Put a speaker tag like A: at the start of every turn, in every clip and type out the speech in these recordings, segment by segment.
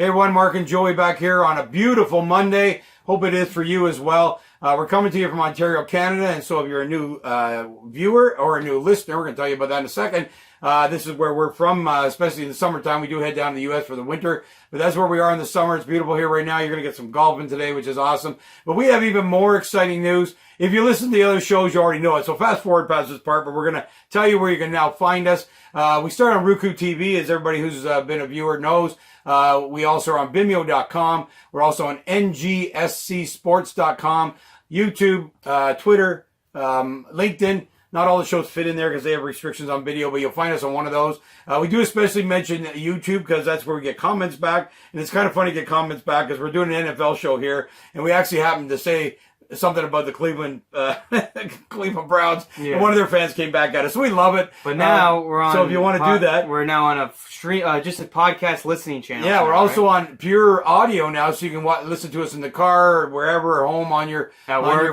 A: Hey everyone, Mark and Joey back here on a beautiful Monday. Hope it is for you as well. We're coming to you from Ontario, Canada, and so if you're a new viewer or a new listener, we're going to tell you about that in a second. This is where we're from, especially in the summertime. We do head down to the U.S. for the winter, but that's where we are in the summer. It's beautiful here right now. You're going to get some golfing today, which is awesome. But we have even more exciting news. If you listen to the other shows, you already know it. So fast forward past this part, but we're going to tell you where you can now find us. We start on Roku TV, as everybody who's been a viewer knows. We also are on Vimeo.com. We're also on NGSCSports.com, YouTube, Twitter, LinkedIn. Not all the shows fit in there because they have restrictions on video, but you'll find us on one of those. We do especially mention YouTube because that's where we get comments back. And it's kind of funny to get comments back because we're doing an NFL show here, and we actually happen to say something about the Cleveland Browns. Yeah. And one of their fans came back at us. So we love it.
B: But now we're on.
A: So if you want to do that,
B: we're now on a stream, just a podcast listening channel.
A: Yeah, we're also on pure audio now, so you can listen to us in the car, or wherever, or home on your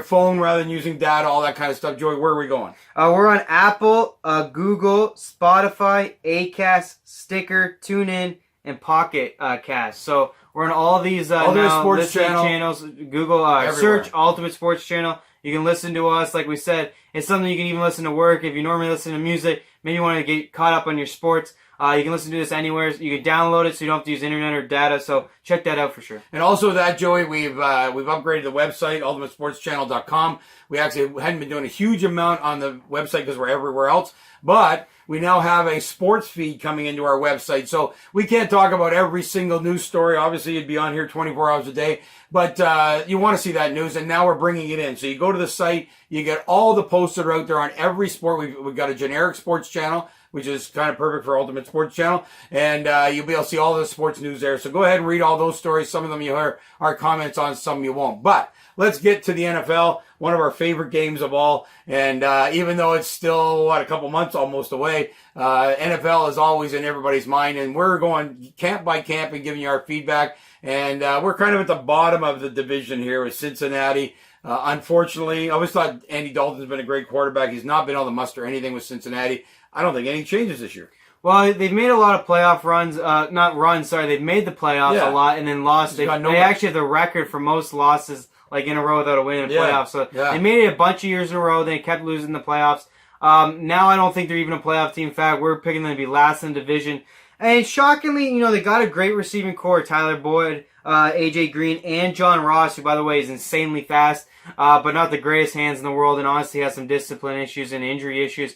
A: phone rather than using data, all that kind of stuff. Joey, where are we going?
B: We're on Apple, Google, Spotify, Acast, Sticker, TuneIn, and Pocket Cast. So we're on all these
A: sports
B: channels. Google search Ultimate Sports Channel. You can listen to us. Like we said, it's something you can even listen to work. If you normally listen to music, maybe you want to get caught up on your sports. You can listen to this anywhere. You can download it so you don't have to use internet or data. So check that out for sure.
A: And also that, Joey, we've upgraded the website, ultimatesportschannel.com. We actually hadn't been doing a huge amount on the website because we're everywhere else. But we now have a sports feed coming into our website. So we can't talk about every single news story. Obviously, you'd be on here 24 hours a day. But you want to see that news, and now we're bringing it in. So you go to the site, you get all the posts that are out there on every sport. We've got a generic sports channel, which is kind of perfect for Ultimate Sports Channel. And you'll be able to see all the sports news there. So go ahead and read all those stories. Some of them you'll hear our comments on, some you won't. But let's get to the NFL, one of our favorite games of all. And even though it's still, a couple months almost away, NFL is always in everybody's mind. And we're going camp by camp and giving you our feedback. And we're kind of at the bottom of the division here with Cincinnati. Unfortunately, I always thought Andy Dalton's been a great quarterback. He's not been able to muster anything with Cincinnati. I don't think any changes this year.
B: Well, they've made a lot of playoff runs. They've made the playoffs a lot and then lost. They actually have the record for most losses in a row without a win in the playoffs. So they made it a bunch of years in a row. They kept losing the playoffs. Now I don't think they're even a playoff team. In fact, we're picking them to be last in the division. And shockingly, they got a great receiving core. Tyler Boyd, AJ Green, and John Ross, who, by the way, is insanely fast, but not the greatest hands in the world, and honestly has some discipline issues and injury issues.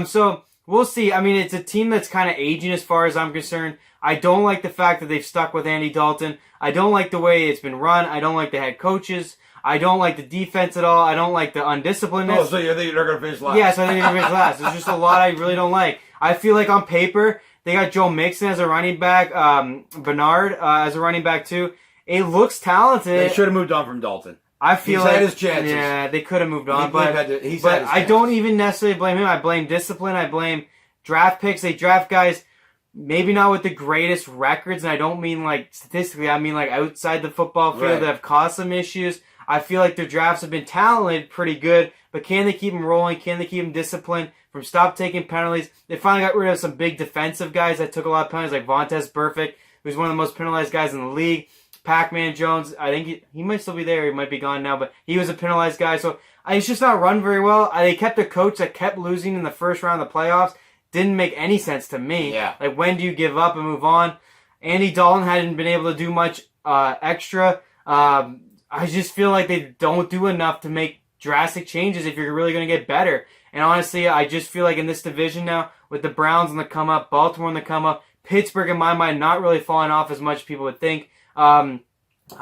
B: So we'll see. I mean, it's a team that's kind of aging as far as I'm concerned. I don't like the fact that they've stuck with Andy Dalton. I don't like the way it's been run. I don't like the head coaches. I don't like the defense at all. I don't like the undisciplinedness.
A: Oh, so you think they're going to finish last?
B: Yeah, so I think they're going to finish last. There's just a lot I really don't like. I feel like on paper, they got Joe Mixon as a running back, Bernard as a running back too. It looks talented.
A: They should have moved on from Dalton.
B: I feel
A: he's had his chances.
B: Yeah, they could have moved on, but I don't even necessarily blame him. I blame discipline. I blame draft picks. They draft guys maybe not with the greatest records, and I don't mean statistically. I mean outside the football field that have caused some issues. I feel like their drafts have been talented, pretty good, but can they keep them rolling? Can they keep them disciplined? From stop taking penalties. They finally got rid of some big defensive guys that took a lot of penalties, like Vontaze Burfict, who's one of the most penalized guys in the league. Pac-Man Jones, I think he might still be there. He might be gone now, but he was a penalized guy. So it's just not run very well. They kept a coach that kept losing in the first round of the playoffs. Didn't make any sense to me.
A: Yeah.
B: When do you give up and move on? Andy Dalton hadn't been able to do much extra. I just feel like they don't do enough to make drastic changes if you're really going to get better. And honestly, I just feel like in this division now, with the Browns on the come up, Baltimore on the come up, Pittsburgh in my mind not really falling off as much as people would think. I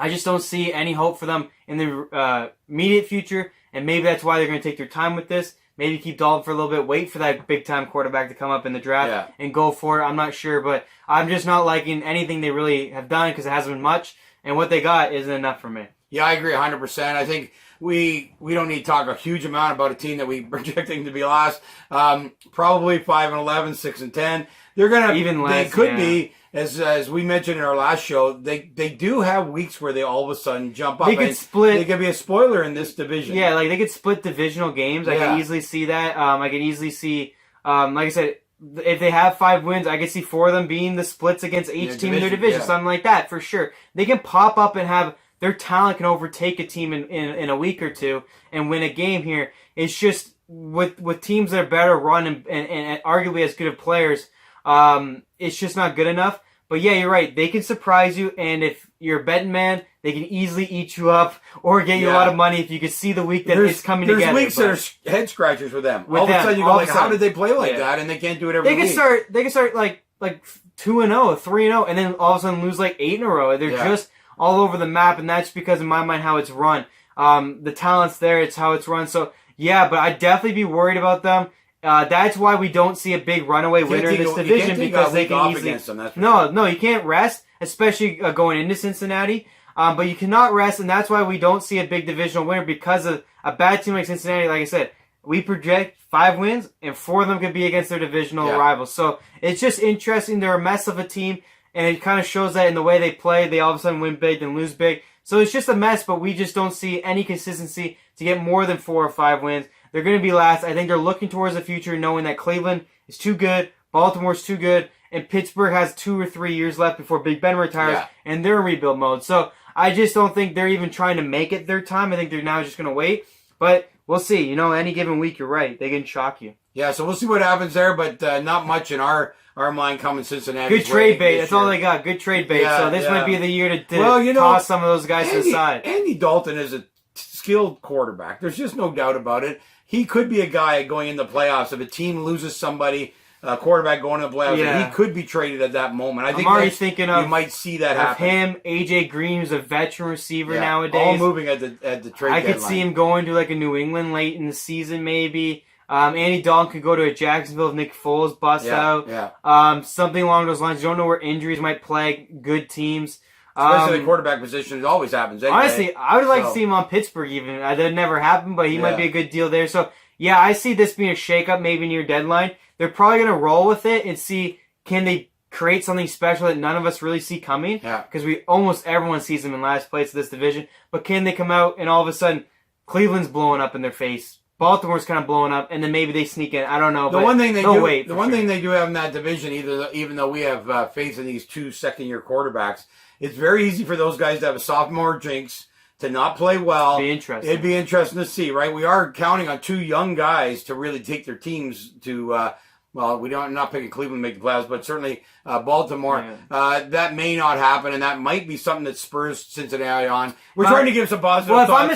B: just don't see any hope for them in the immediate future, and maybe that's why they're going to take their time with this. Maybe keep Dalton for a little bit, wait for that big-time quarterback to come up in the draft and go for it. I'm not sure, but I'm just not liking anything they really have done because it hasn't been much, and what they got isn't enough for me.
A: Yeah, I agree 100%. I think we don't need to talk a huge amount about a team that we're projecting to be last. Probably 5-11, 6-10. They're gonna even less. They could be, as we mentioned in our last show. They do have weeks where they all of a sudden jump up.
B: They could split.
A: They could be a spoiler in this division.
B: Yeah, they could split divisional games. I could easily see that. I could easily see. Like I said, if they have 5 wins, I can see 4 of them being the splits against each team in their division, something like that for sure. They can pop up and have their talent can overtake a team in a week or two and win a game here. It's just with teams that are better run and arguably as good of players, it's just not good enough. But yeah, you're right. They can surprise you, and if you're a betting man, they can easily eat you up or get you a lot of money if you can see the week that it's coming together.
A: There's weeks that are head scratchers with them. All of a sudden you go like, how did they play like that? And they can't do it every week.
B: They can start like 2-0, 3-0, and then all of a sudden lose like 8 in a row. They're just all over the map, and that's because in my mind how it's run. The talent's there. It's how it's run. So yeah, but I'd definitely be worried about them. That's why we don't see a big runaway winner in this division because they can easily. No, you can't rest, especially going into Cincinnati. But you cannot rest, and that's why we don't see a big divisional winner because of a bad team like Cincinnati. Like I said, we project 5 wins, and 4 of them could be against their divisional rivals. So it's just interesting. They're a mess of a team, and it kind of shows that in the way they play. They all of a sudden win big, then lose big. So it's just a mess, but we just don't see any consistency to get more than 4 or 5 wins. They're going to be last. I think they're looking towards the future, knowing that Cleveland is too good, Baltimore's too good, and Pittsburgh has 2 or 3 years left before Big Ben retires, and they're in rebuild mode. So I just don't think they're even trying to make it their time. I think they're now just going to wait. But we'll see. Any given week, you're right. They can shock you.
A: Yeah, so we'll see what happens there, but not much in our mind coming Cincinnati.
B: Good trade bait. That's all they got. Good trade bait. So this might be the year to toss some of those guys to the side.
A: Andy Dalton is a skilled quarterback. There's just no doubt about it. He could be a guy going in the playoffs. If a team loses somebody, a quarterback going to the playoffs, he could be traded at that moment. I'm already thinking you might see that happen.
B: Him, AJ Green, who's a veteran receiver nowadays.
A: All moving at the trade deadline.
B: I could see him going to like a New England late in the season, maybe. Andy Dalton could go to a Jacksonville if Nick Foles busts out. Yeah. Something along those lines. You don't know where injuries might plague good teams.
A: Especially the quarterback position, it always happens. Anyway.
B: Honestly, I would like to see him on Pittsburgh even. That never happened, but he might be a good deal there. So, yeah, I see this being a shakeup maybe near deadline. They're probably going to roll with it and see, can they create something special that none of us really see coming? Yeah. Because almost everyone sees them in last place of this division. But can they come out and all of a sudden, Cleveland's blowing up in their face, Baltimore's kind of blowing up, and then maybe they sneak in. I don't know.
A: The one thing they do have in that division, even though we have faith in these 2 second-year quarterbacks, it's very easy for those guys to have a sophomore jinx, to not play well. It'd be interesting to see, right? We are counting on 2 young guys to really take their teams to, I'm not picking Cleveland to make the playoffs, but certainly Baltimore. Yeah. That may not happen, and that might be something that spurs Cincinnati on. We're trying to give some positive thoughts.
B: If I'm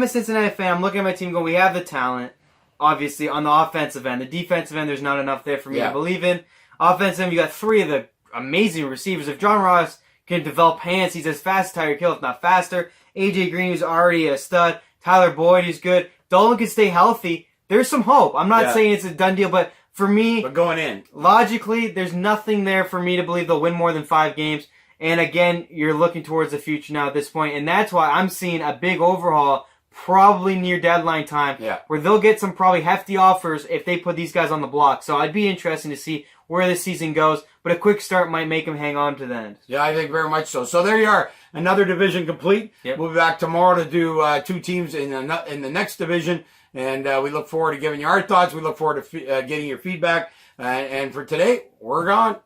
B: a Cincinnati fan, I'm looking at my team going, we have the talent, obviously, on the offensive end. The defensive end, there's not enough there for me to believe in. Offensive end, you got 3 of the amazing receivers. If John Ross can develop hands, he's as fast as Tyreek Hill, if not faster. AJ Green is already a stud. Tyler Boyd is good. Dalton can stay healthy. There's some hope. I'm not saying it's a done deal, but for me,
A: going in,
B: logically, there's nothing there for me to believe they'll win more than 5 games. And again, you're looking towards the future now at this point, and that's why I'm seeing a big overhaul probably near deadline time, where they'll get some probably hefty offers if they put these guys on the block. So I'd be interested to see where this season goes, but a quick start might make them hang on to the end.
A: Yeah, I think very much so. So there you are, another division complete. Yep. We'll be back tomorrow to do 2 teams in the next division, and we look forward to giving you our thoughts. We look forward to getting your feedback, and for today, we're gone.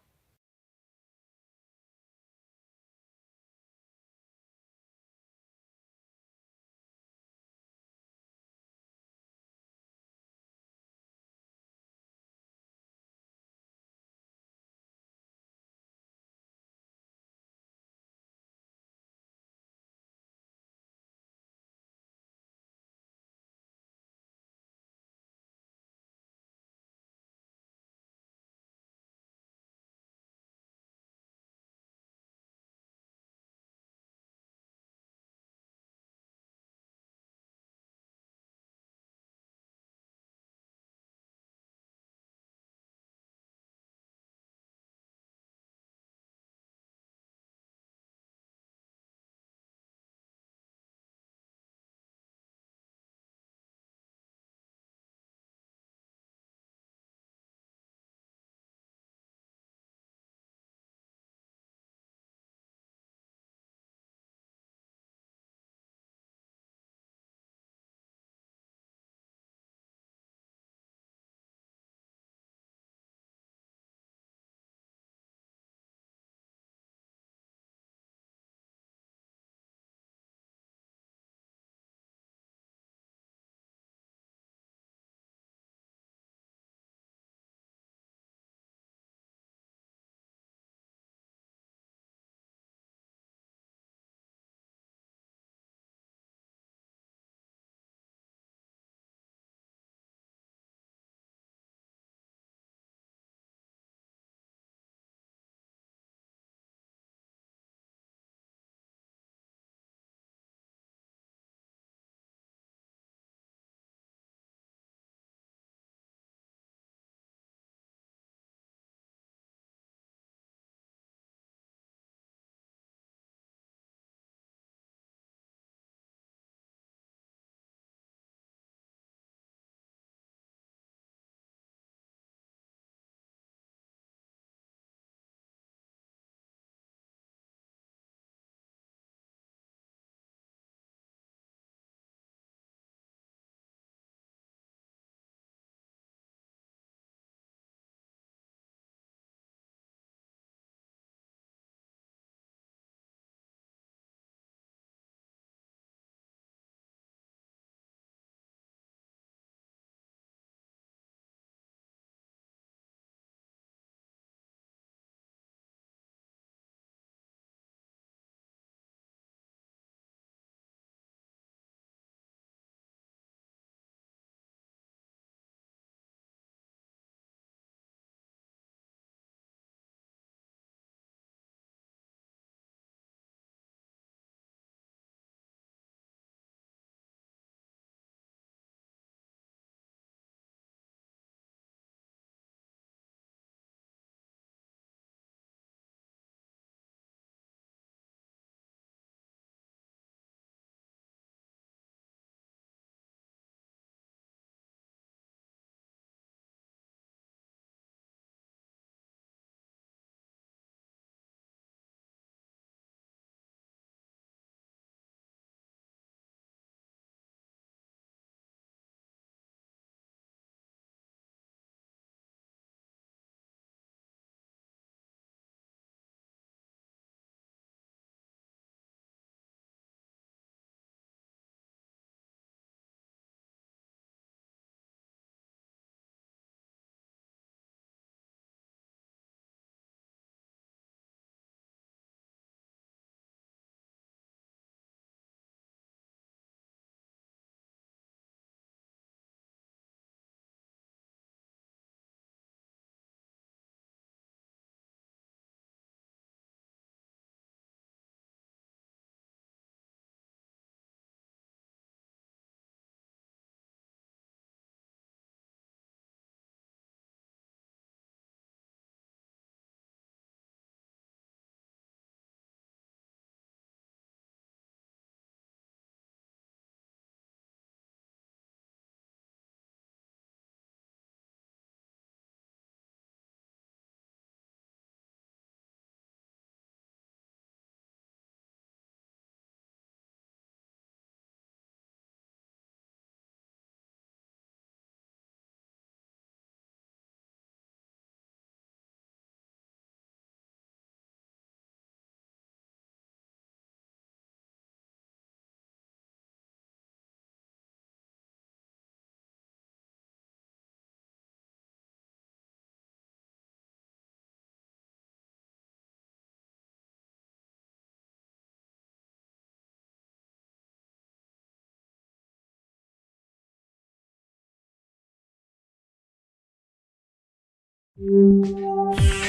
C: you.